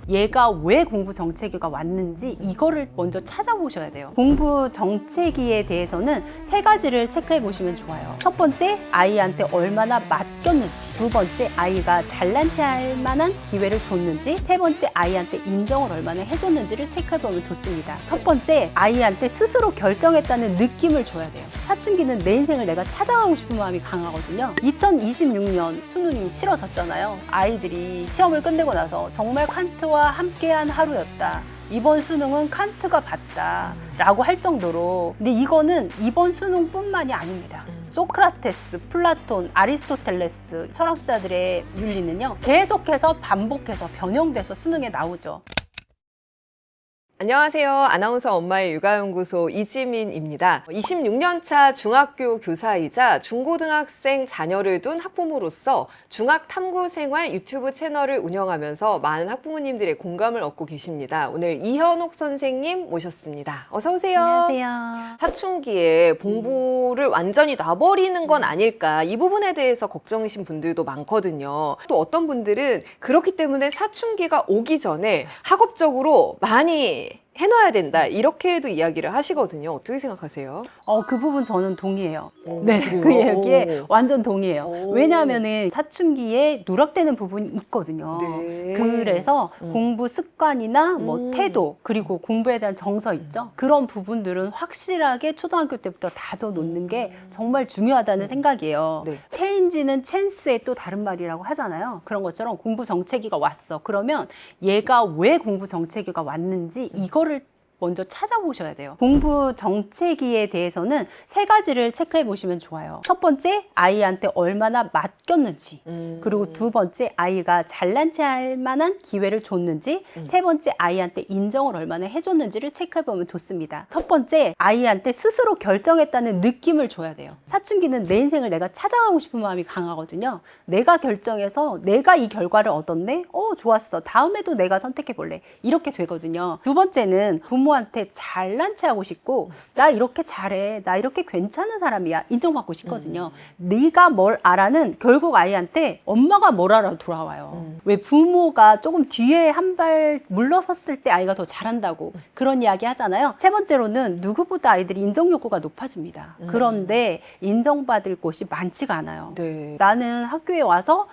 얘가 왜 공부 정체기가 왔는지 이거를 먼저 찾아보셔야 돼요. 공부 정체기에 대해서는 세 가지를 체크해 보시면 좋아요. 첫 번째, 아이한테 얼마나 맡겼는지. 두 번째, 아이가 잘난 체 할 만한 기회를 줬는지. 세 번째, 아이한테 인정을 얼마나 해줬는지를 체크해 보면 좋습니다. 첫 번째, 아이한테 스스로 결정했다는 느낌을 줘야 돼요. 사춘기는 내 인생을 내가 찾아가고 싶은 마음이 강하거든요. 2026년 수능이 치러졌잖아요. 아이들이 시험을 끝내고 나서 정말 칸트와 함께한 하루였다. 이번 수능은 칸트가 봤다 라고 할 정도로. 근데 이거는 이번 수능뿐만이 아닙니다. 소크라테스, 플라톤, 아리스토텔레스 철학자들의 윤리는요, 계속해서 반복해서 변형돼서 수능에 나오죠. 안녕하세요. 아나운서 엄마의 육아연구소 이지민입니다. 26년차 중학교 교사이자 중고등학생 자녀를 둔 학부모로서 중학탐구생활 유튜브 채널을 운영하면서 많은 학부모님들의 공감을 얻고 계십니다. 오늘 이현옥 선생님 모셨습니다. 어서 오세요. 안녕하세요. 사춘기에 공부를 완전히 놔버리는 건 아닐까, 이 부분에 대해서 걱정이신 분들도 많거든요. 또 어떤 분들은 그렇기 때문에 사춘기가 오기 전에 학업적으로 많이 해놔야 된다, 이렇게도 이야기를 하시거든요. 어떻게 생각하세요? 그 부분 저는 동의해요. 오, 네, 그래요? 그 얘기에 오. 완전 동의해요. 오. 왜냐하면은 사춘기에 누락되는 부분이 있거든요. 네. 그래서 공부 습관이나 뭐 태도, 그리고 공부에 대한 정서 있죠. 그런 부분들은 확실하게 초등학교 때부터 다져놓는 게 정말 중요하다는 생각이에요. 네. 체인지는 찬스의 또 다른 말이라고 하잖아요. 그런 것처럼 공부 정체기가 왔어. 그러면 얘가 왜 공부 정체기가 왔는지 이거를 먼저 찾아보셔야 돼요. 공부 정체기에 대해서는 세 가지를 체크해 보시면 좋아요. 첫 번째, 아이한테 얼마나 맡겼는지. 그리고 두 번째, 아이가 잘난 체 할 만한 기회를 줬는지. 세 번째, 아이한테 인정을 얼마나 해줬는지를 체크해 보면 좋습니다. 첫 번째, 아이한테 스스로 결정했다는 느낌을 줘야 돼요. 사춘기는 내 인생을 내가 찾아가고 싶은 마음이 강하거든요. 내가 결정해서 내가 이 결과를 얻었네? 좋았어. 다음에도 내가 선택해 볼래. 이렇게 되거든요. 두 번째는 부모한테 잘난 체 하고 싶고, 나 이렇게 잘해, 나 이렇게 괜찮은 사람이야, 인정받고 싶거든요. 네가 뭘 알아는 결국 아이한테 엄마가 뭘 알아 돌아와요. 왜 부모가 조금 뒤에 한 발 물러섰을 때 아이가 더 잘한다고 그런 이야기 하잖아요. 세 번째로는 누구보다 아이들이 인정 욕구가 높아집니다. 그런데 인정받을 곳이 많지가 않아요. 네. 나는 학교에 와서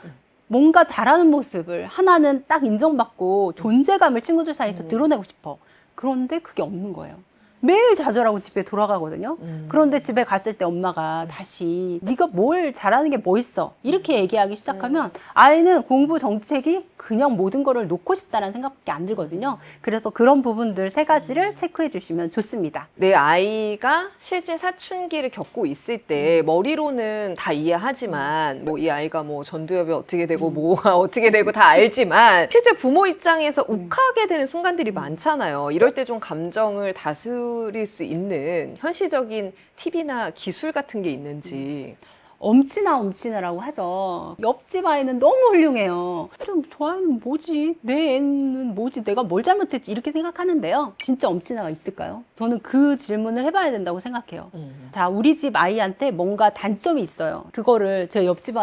뭔가 잘하는 모습을 하나는 딱 인정받고 존재감을 친구들 사이에서 드러내고 싶어. 그런데 그게 없는 거예요. 매일 좌절하고 집에 돌아가거든요. 그런데 집에 갔을 때 엄마가 다시 네가 뭘 잘하는 게 뭐 있어? 이렇게 얘기하기 시작하면 아이는 공부 정책이 그냥 모든 거를 놓고 싶다는 생각밖에 안 들거든요. 그래서 그런 부분들 세 가지를 체크해 주시면 좋습니다. 내 아이가 실제 사춘기를 겪고 있을 때 머리로는 다 이해하지만, 뭐 이 아이가 뭐 전두엽이 어떻게 되고 뭐가 어떻게 되고 다 알지만, 실제 부모 입장에서 욱하게 되는 순간들이 많잖아요. 이럴 때 좀 감정을 다스릴 수 있는 현실적인 팁이나 기술 같은 게 있는지. 엄친아라고 하죠. 옆집 아이는 너무 훌륭해요. 좀 저 아이는 뭐지? 내 애는 뭐지? 내가 뭘 잘못했지? 이렇게 생각하는데요. 진짜 엄친아가 있을까요? 저는 그 질문을 해봐야 된다고 생각해요. 자, 우리 집 아이한테 뭔가 단점이 있어요. 그거를 제 옆집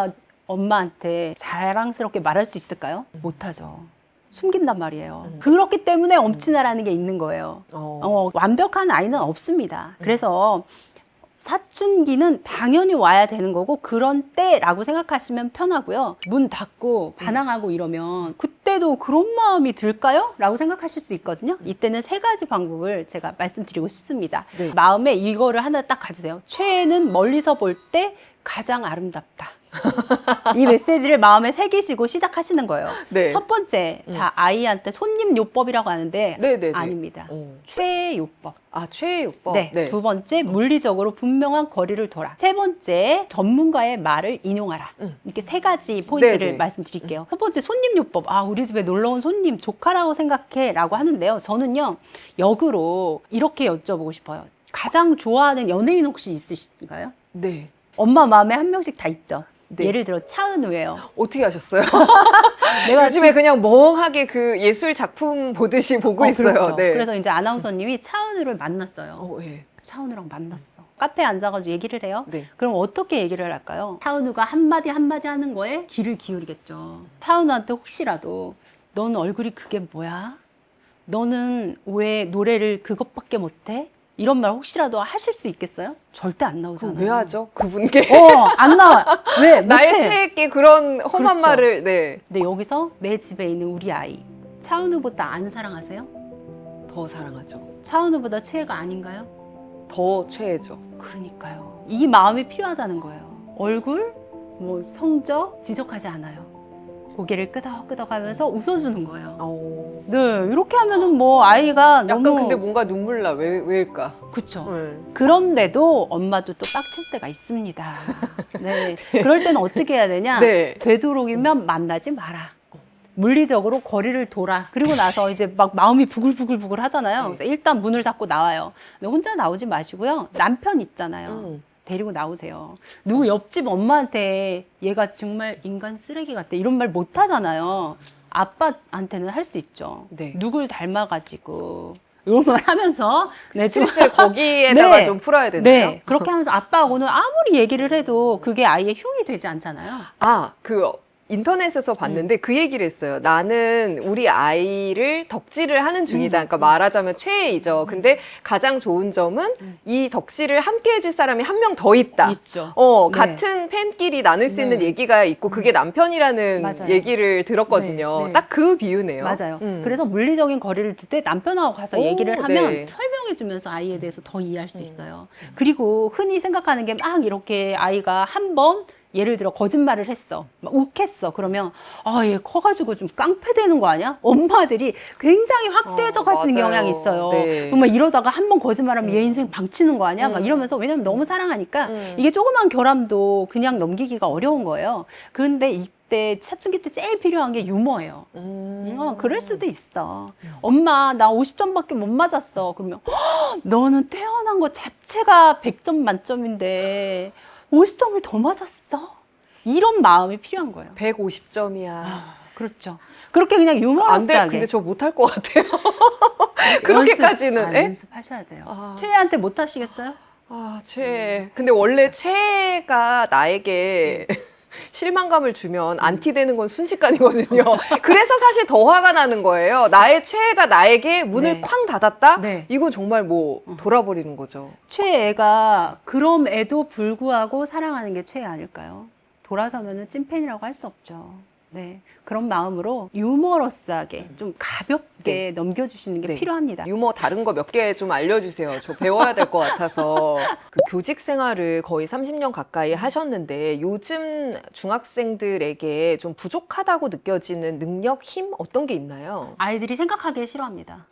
엄마한테 자랑스럽게 말할 수 있을까요? 못하죠. 숨긴단 말이에요. 그렇기 때문에 엄친아라는 게 있는 거예요. 완벽한 아이는 없습니다. 그래서 사춘기는 당연히 와야 되는 거고, 그런 때라고 생각하시면 편하고요. 문 닫고 반항하고 이러면 그때도 그런 마음이 들까요? 라고 생각하실 수 있거든요. 이때는 세 가지 방법을 제가 말씀드리고 싶습니다. 네. 마음에 이거를 하나 딱 가지세요. 최애는 멀리서 볼 때 가장 아름답다. 이 메시지를 마음에 새기시고 시작하시는 거예요. 네. 첫 번째, 자, 아이한테 손님 요법이라고 하는데 네네네. 아닙니다. 최애 요법. 아, 최애 요법. 네. 두 번째, 물리적으로 분명한 거리를 둬라. 세 번째, 전문가의 말을 인용하라. 이렇게 세 가지 포인트를 네네. 말씀드릴게요. 첫 번째, 손님 요법. 우리 집에 놀러 온 손님 조카라고 생각해 라고 하는데요. 저는요, 역으로 이렇게 여쭤보고 싶어요. 가장 좋아하는 연예인 혹시 있으신가요? 네. 엄마 마음에 한 명씩 다 있죠. 네. 예를 들어 차은우예요. 어떻게 하셨어요? 내가 요즘에 그냥 멍하게 그 예술 작품 보듯이 보고 있어요. 그렇죠. 네. 그래서 이제 아나운서님이 차은우를 만났어요. 예. 차은우랑 만났어. 카페에 앉아가지고 얘기를 해요. 네. 그럼 어떻게 얘기를 할까요? 차은우가 한마디 한마디 하는 거에 귀를 기울이겠죠. 차은우한테 혹시라도 넌 얼굴이 그게 뭐야? 너는 왜 노래를 그것밖에 못해? 이런 말 혹시라도 하실 수 있겠어요? 절대 안 나오잖아요. 왜 하죠? 그분께 안 나와. 왜? 나의 못해. 최애께 그런 험한 그렇죠. 말을 네. 근데 여기서 내 집에 있는 우리 아이 차은우보다 안 사랑하세요? 더 사랑하죠. 차은우보다 최애가 아닌가요? 더 최애죠. 그러니까요. 이 마음이 필요하다는 거예요. 얼굴, 뭐 성적 지적하지 않아요. 고개를 끄덕끄덕하면서 웃어주는 거예요. 네, 이렇게 하면은 뭐 아이가 약간 너무 근데 뭔가 눈물 나. 왜일까? 그쵸. 네. 그런데도 엄마도 또 빡칠 때가 있습니다. 네, 그럴 때는 어떻게 해야 되냐? 네. 되도록이면 만나지 마라. 물리적으로 거리를 둬라. 그리고 나서 이제 막 마음이 부글부글 하잖아요. 그래서 일단 문을 닫고 나와요. 근데 혼자 나오지 마시고요. 남편 있잖아요. 데리고 나오세요. 누구 옆집 엄마한테 얘가 정말 인간 쓰레기 같아 이런 말 못 하잖아요. 아빠한테는 할 수 있죠. 네. 누굴 닮아가지고 이런 말 하면서 네, 좀 스트레스를 거기에다가 네. 좀 풀어야 되나요? 네, 그렇게 하면서 아빠하고는 아무리 얘기를 해도 그게 아이의 흉이 되지 않잖아요. 인터넷에서 봤는데 그 얘기를 했어요. 나는 우리 아이를 덕질을 하는 중이다. 그러니까 말하자면 최애이죠. 근데 가장 좋은 점은 이 덕질을 함께 해줄 사람이 한 명 더 있다. 있죠. 네. 같은 팬끼리 나눌 수 있는 네. 얘기가 있고 그게 남편이라는 맞아요. 얘기를 들었거든요. 네, 네. 딱 그 비유네요. 맞아요. 그래서 물리적인 거리를 둘 때 남편하고 가서 오, 얘기를 하면 네. 설명해주면서 아이에 대해서 더 이해할 수 있어요. 그리고 흔히 생각하는 게 막 이렇게 아이가 한 번 예를 들어 거짓말을 했어. 막 욱했어. 그러면 얘 커가지고 좀 깡패되는 거 아니야? 엄마들이 굉장히 확대해서 가시는 맞아요. 경향이 있어요. 네. 정말 이러다가 한 번 거짓말하면 얘 인생 망치는 거 아니야? 막 이러면서 왜냐면 너무 사랑하니까 이게 조그만 결함도 그냥 넘기기가 어려운 거예요. 근데 이때 사춘기 때 제일 필요한 게 유머예요. 그럴 수도 있어. 엄마 나 50점밖에 못 맞았어. 그러면 너는 태어난 것 자체가 100점 만점인데 50점을 더 맞았어? 이런 마음이 필요한 거예요. 150점이야. 그렇죠. 그렇게 그냥 안 돼. 유머러스하게. 근데 저 못할 것 같아요. 그렇게까지는. 예? 연습하셔야 돼요. 최애한테 못 하시겠어요? 최애. 근데 원래 최애가 나에게 실망감을 주면 안티되는 건 순식간이거든요. 그래서 사실 더 화가 나는 거예요. 나의 최애가 나에게 문을 네. 쾅 닫았다? 네. 이건 정말 뭐 돌아버리는 거죠. 최애가 그럼에도 불구하고 사랑하는 게 최애 아닐까요? 돌아서면은 찐팬이라고 할 수 없죠. 네, 그런 마음으로 유머러스하게 좀 가볍게 넘겨주시는 게 네. 필요합니다. 유머 다른 거 몇 개 좀 알려주세요. 저 배워야 될 것 같아서. 그 교직 생활을 거의 30년 가까이 하셨는데 요즘 중학생들에게 좀 부족하다고 느껴지는 능력, 힘 어떤 게 있나요? 아이들이 생각하기를 싫어합니다.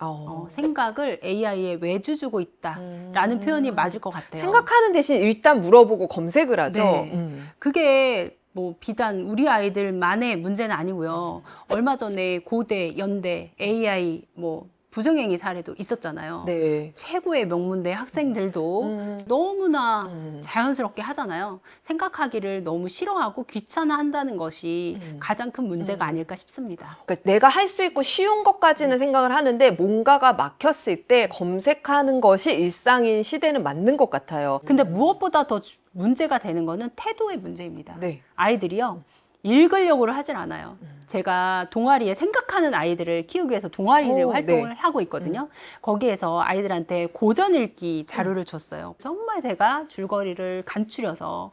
생각을 AI에 외주주고 있다라는 표현이 맞을 것 같아요. 생각하는 대신 일단 물어보고 검색을 하죠. 네. 그게 뭐 비단 우리 아이들만의 문제는 아니고요. 얼마 전에 고대, 연대, AI 뭐 부정행위 사례도 있었잖아요. 네. 최고의 명문대 학생들도 너무나 자연스럽게 하잖아요. 생각하기를 너무 싫어하고 귀찮아한다는 것이 가장 큰 문제가 아닐까 싶습니다. 그러니까 내가 할 수 있고 쉬운 것까지는 생각을 하는데 뭔가가 막혔을 때 검색하는 것이 일상인 시대는 맞는 것 같아요. 근데 무엇보다 더 문제가 되는 거는 태도의 문제입니다. 네. 아이들이요. 읽으려고를 하질 않아요. 제가 동아리에 생각하는 아이들을 키우기 위해서 동아리를 활동을 하고 있거든요. 거기에서 아이들한테 고전 읽기 자료를 줬어요. 정말 제가 줄거리를 간추려서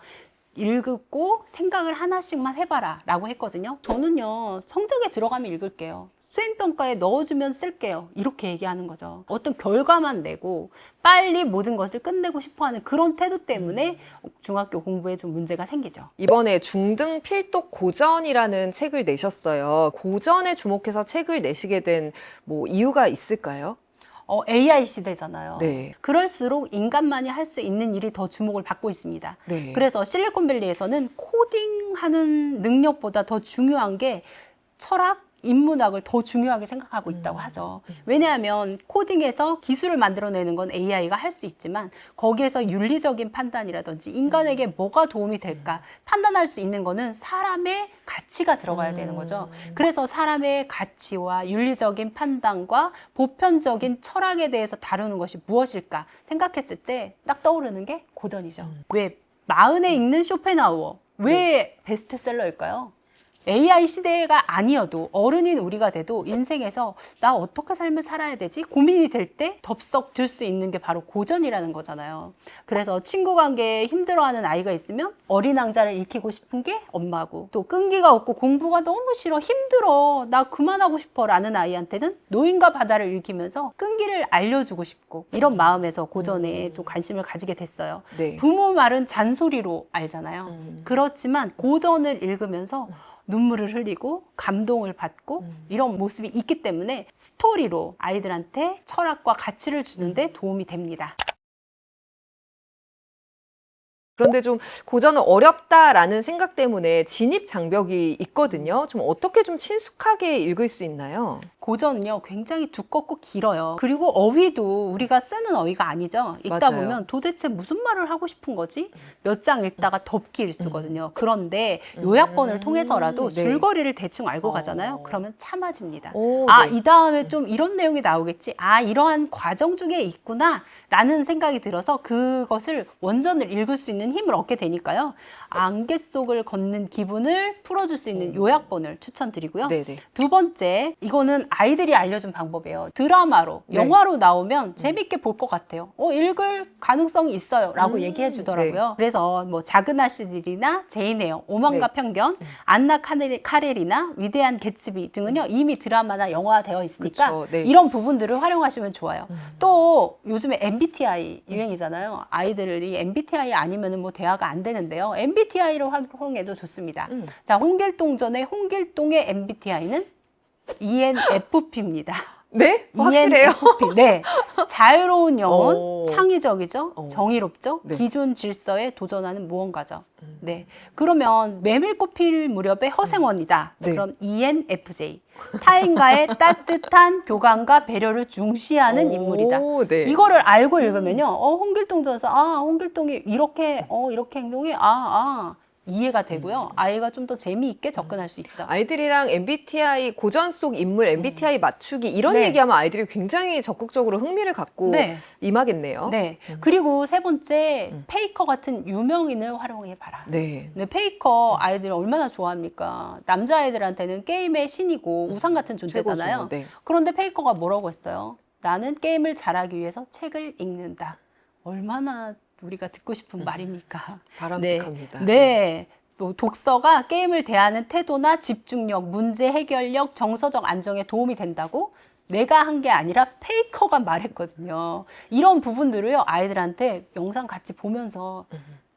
읽고 생각을 하나씩만 해봐라 라고 했거든요. 저는요, 성적에 들어가면 읽을게요. 수행평가에 넣어주면 쓸게요. 이렇게 얘기하는 거죠. 어떤 결과만 내고 빨리 모든 것을 끝내고 싶어하는 그런 태도 때문에 중학교 공부에 좀 문제가 생기죠. 이번에 중등 필독 고전이라는 책을 내셨어요. 고전에 주목해서 책을 내시게 된 뭐 이유가 있을까요? AI 시대잖아요. 네. 그럴수록 인간만이 할 수 있는 일이 더 주목을 받고 있습니다. 네. 그래서 실리콘밸리에서는 코딩하는 능력보다 더 중요한 게 철학, 인문학을 더 중요하게 생각하고 있다고 하죠. 왜냐하면 코딩에서 기술을 만들어내는 건 AI가 할 수 있지만 거기에서 윤리적인 판단이라든지 인간에게 뭐가 도움이 될까 판단할 수 있는 거는 사람의 가치가 들어가야 되는 거죠. 그래서 사람의 가치와 윤리적인 판단과 보편적인 철학에 대해서 다루는 것이 무엇일까 생각했을 때 딱 떠오르는 게 고전이죠. 왜 마흔에 읽는 쇼펜하우어 왜 베스트셀러일까요? AI 시대가 아니어도 어른인 우리가 돼도 인생에서 나 어떻게 삶을 살아야 되지? 고민이 될 때 덥석 들 수 있는 게 바로 고전이라는 거잖아요. 그래서 친구 관계에 힘들어하는 아이가 있으면 어린 왕자를 익히고 싶은 게 엄마고, 또 끈기가 없고 공부가 너무 싫어, 힘들어, 나 그만하고 싶어 라는 아이한테는 노인과 바다를 읽히면서 끈기를 알려주고 싶고, 이런 마음에서 고전에 또 관심을 가지게 됐어요. 네. 부모 말은 잔소리로 알잖아요. 그렇지만 고전을 읽으면서 눈물을 흘리고 감동을 받고 이런 모습이 있기 때문에 스토리로 아이들한테 철학과 가치를 주는데 도움이 됩니다. 그런데 좀 고전은 어렵다라는 생각 때문에 진입 장벽이 있거든요. 좀 어떻게 좀 친숙하게 읽을 수 있나요? 고전은요 굉장히 두껍고 길어요. 그리고 어휘도 우리가 쓰는 어휘가 아니죠. 읽다 맞아요. 보면 도대체 무슨 말을 하고 싶은 거지? 몇 장 읽다가 덮기를 쓰거든요. 그런데 요약본을 통해서라도 네. 줄거리를 대충 알고 어. 가잖아요. 그러면 참아집니다. 오, 아, 네. 이 다음에 좀 이런 내용이 나오겠지. 아, 이러한 과정 중에 있구나 라는 생각이 들어서 그것을 원전을 읽을 수 있는 힘을 얻게 되니까요. 안개 속을 걷는 기분을 풀어줄 수 있는 요약본을 추천드리고요. 네네. 두 번째, 이거는 아이들이 알려준 방법이에요. 드라마로, 네. 영화로 나오면 재밌게 볼 것 같아요. 읽을 가능성이 있어요 라고 얘기해 주더라고요. 그래서 뭐 작은 아씨들이나 제인 에어, 오만과 네. 편견, 안나 카렐이나 위대한 개츠비 등은요 이미 드라마나 영화화 되어 있으니까 그쵸, 네. 이런 부분들을 활용하시면 좋아요. 또 요즘에 MBTI 유행이잖아요. 아이들이 MBTI 아니면 뭐 대화가 안 되는데요. MBTI로 활용해도 좋습니다. 자, 홍길동전의 홍길동의 MBTI는 ENFP입니다. 네? 확실해요? ENFP. 네. 자유로운 영혼, 오. 창의적이죠, 오. 정의롭죠, 네. 기존 질서에 도전하는 무언가죠. 네. 그러면 메밀꽃 필 무렵의 허생원이다. 네. 그럼 ENFJ. 타인과의 따뜻한 교감과 배려를 중시하는 인물이다. 오, 네. 이거를 알고 읽으면요, 홍길동전에서, 홍길동이 이렇게 행동이, 이해가 되고요. 아이가 좀 더 재미있게 접근할 수 있죠. 아이들이랑 MBTI 고전 속 인물 MBTI 맞추기 이런 네. 얘기하면 아이들이 굉장히 적극적으로 흥미를 갖고 네. 임하겠네요. 네. 그리고 세 번째, 페이커 같은 유명인을 활용해봐라. 네. 근데 페이커 아이들이 얼마나 좋아합니까? 남자아이들한테는 게임의 신이고 우상 같은 존재잖아요. 최고죠. 네. 그런데 페이커가 뭐라고 했어요? 나는 게임을 잘하기 위해서 책을 읽는다. 얼마나 우리가 듣고 싶은 말입니까? 바람직합니다. 네. 또 독서가 게임을 대하는 태도나 집중력, 문제 해결력, 정서적 안정에 도움이 된다고 내가 한 게 아니라 페이커가 말했거든요. 이런 부분들을요, 아이들한테 영상 같이 보면서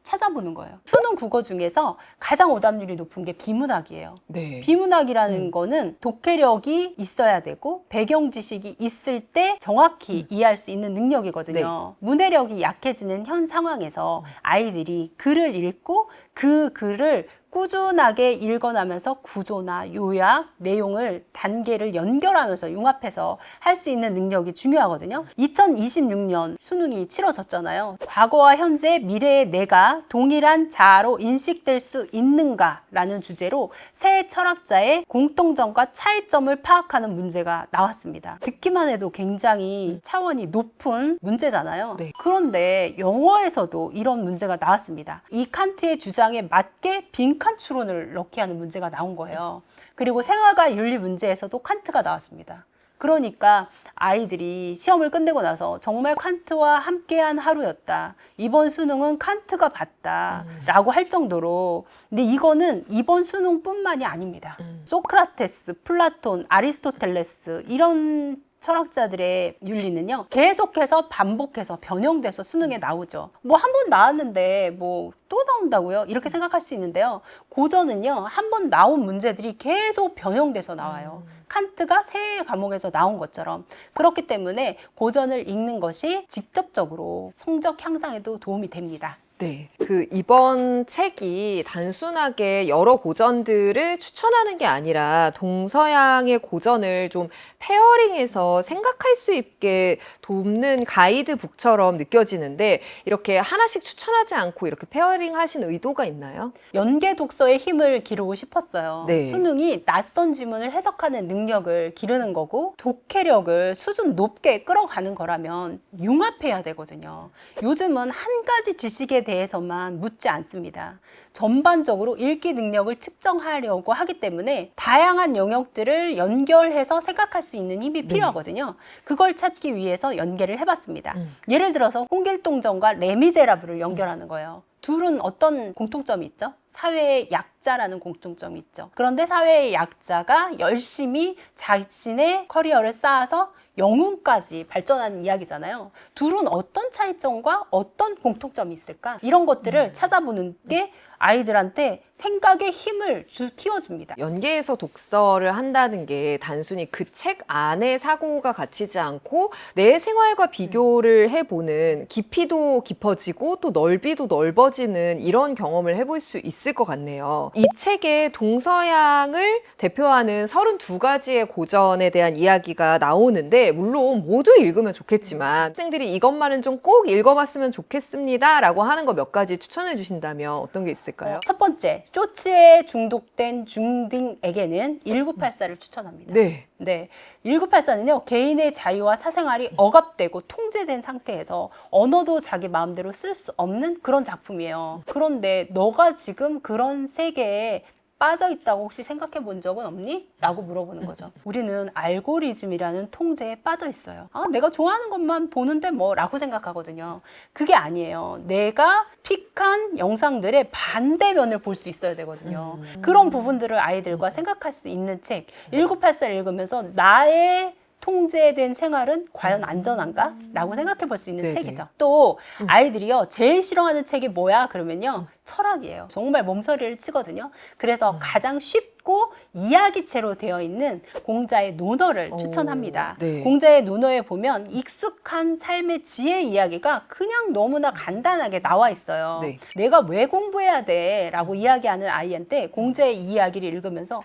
찾아보는 거예요. 수능 국어 중에서 가장 오답률이 높은 게 비문학이에요. 네. 비문학이라는 거는 독해력이 있어야 되고 배경 지식이 있을 때 정확히 이해할 수 있는 능력이거든요. 문해력이 약해지는 현 상황에서 아이들이 글을 읽고 그 글을 꾸준하게 읽어나면서 구조나 요약, 내용을 단계를 연결하면서 융합해서 할 수 있는 능력이 중요하거든요. 2026년 수능이 치러졌잖아요. 과거와 현재, 미래의 내가 동일한 자아로 인식될 수 있는가라는 주제로 세 철학자의 공통점과 차이점을 파악하는 문제가 나왔습니다. 듣기만 해도 굉장히 차원이 높은 문제잖아요. 네. 그런데 영어에서도 이런 문제가 나왔습니다. 이 칸트의 주장에 맞게 빈칸 추론을 넣게 하는 문제가 나온 거예요. 그리고 생활과 윤리 문제에서도 칸트가 나왔습니다. 그러니까 아이들이 시험을 끝내고 나서 정말 칸트와 함께한 하루였다. 이번 수능은 칸트가 봤다. 라고 할 정도로. 근데 이거는 이번 수능뿐만이 아닙니다. 소크라테스, 플라톤, 아리스토텔레스 이런 철학자들의 윤리는요, 계속해서 반복해서 변형돼서 수능에 나오죠. 뭐 한 번 나왔는데 뭐 또 나온다고요? 이렇게 생각할 수 있는데요. 고전은요, 한 번 나온 문제들이 계속 변형돼서 나와요. 칸트가 세 과목에서 나온 것처럼. 그렇기 때문에 고전을 읽는 것이 직접적으로 성적 향상에도 도움이 됩니다. 네. 이번 책이 단순하게 여러 고전들을 추천하는 게 아니라 동서양의 고전을 좀 페어링해서 생각할 수 있게 돕는 가이드북처럼 느껴지는데 이렇게 하나씩 추천하지 않고 이렇게 페어링 하신 의도가 있나요? 연계 독서의 힘을 기르고 싶었어요. 네. 수능이 낯선 지문을 해석하는 능력을 기르는 거고 독해력을 수준 높게 끌어가는 거라면 융합해야 되거든요. 요즘은 한 가지 지식에 대한 대해서만 묻지 않습니다. 전반적으로 읽기 능력을 측정하려고 하기 때문에 다양한 영역들을 연결해서 생각할 수 있는 힘이 필요하거든요. 그걸 찾기 위해서 연계를 해봤습니다. 예를 들어서 홍길동전과 레미제라블을 연결하는 거예요. 둘은 어떤 공통점이 있죠? 사회의 약자라는 공통점이 있죠. 그런데 사회의 약자가 열심히 자신의 커리어를 쌓아서 영웅까지 발전하는 이야기잖아요. 둘은 어떤 차이점과 어떤 공통점이 있을까? 이런 것들을 찾아보는 게 아이들한테 생각의 힘을 키워줍니다. 연계해서 독서를 한다는 게 단순히 그 책 안에 사고가 갇히지 않고 내 생활과 비교를 해보는 깊이도 깊어지고 또 넓이도 넓어지는 이런 경험을 해볼 수 있을 것 같네요. 이 책에 동서양을 대표하는 32가지의 고전에 대한 이야기가 나오는데 물론 모두 읽으면 좋겠지만 학생들이 이것만은 좀 꼭 읽어봤으면 좋겠습니다 라고 하는 거 몇 가지 추천해 주신다면 어떤 게 있을까요? 첫 번째, 쇼츠에 중독된 중딩에게는 1984를 추천합니다. 네. 네. 1984는요, 개인의 자유와 사생활이 억압되고 통제된 상태에서 언어도 자기 마음대로 쓸 수 없는 그런 작품이에요. 그런데 너가 지금 그런 세계에 빠져 있다고 혹시 생각해 본 적은 없니? 라고 물어보는 거죠. 우리는 알고리즘이라는 통제에 빠져 있어요. 아, 내가 좋아하는 것만 보는데 뭐 라고 생각하거든요. 그게 아니에요. 내가 픽한 영상들의 반대면을 볼 수 있어야 되거든요. 그런 부분들을 아이들과 생각할 수 있는 책 1984를 읽으면서 나의 통제된 생활은 과연 안전한가? 라고 생각해 볼 수 있는 네네. 책이죠. 또 아이들이요, 제일 싫어하는 책이 뭐야? 그러면요, 철학이에요. 정말 몸서리를 치거든요. 그래서 가장 쉽고 이야기체로 되어 있는 공자의 논어를 추천합니다. 네. 공자의 논어에 보면 익숙한 삶의 지혜 이야기가 그냥 너무나 간단하게 나와 있어요. 네. 내가 왜 공부해야 돼? 라고 이야기하는 아이한테 공자의 이 이야기를 읽으면서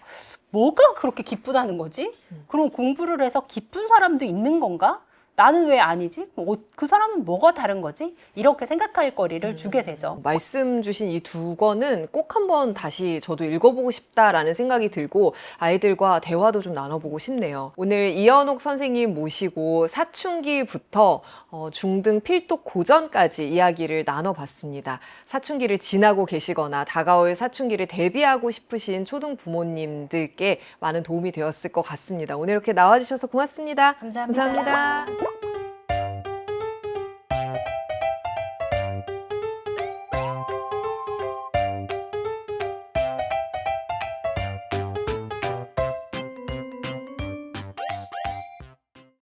뭐가 그렇게 기쁘다는 거지? 그럼 공부를 해서 기쁜 사람도 있는 건가? 나는 왜 아니지? 그 사람은 뭐가 다른 거지? 이렇게 생각할 거리를 주게 되죠. 말씀 주신 이 두 권은 꼭 한번 다시 저도 읽어보고 싶다라는 생각이 들고 아이들과 대화도 좀 나눠보고 싶네요. 오늘 이현옥 선생님 모시고 사춘기부터 중등 필독 고전까지 이야기를 나눠봤습니다. 사춘기를 지나고 계시거나 다가올 사춘기를 대비하고 싶으신 초등 부모님들께 많은 도움이 되었을 것 같습니다. 오늘 이렇게 나와주셔서 고맙습니다. 감사합니다. 감사합니다.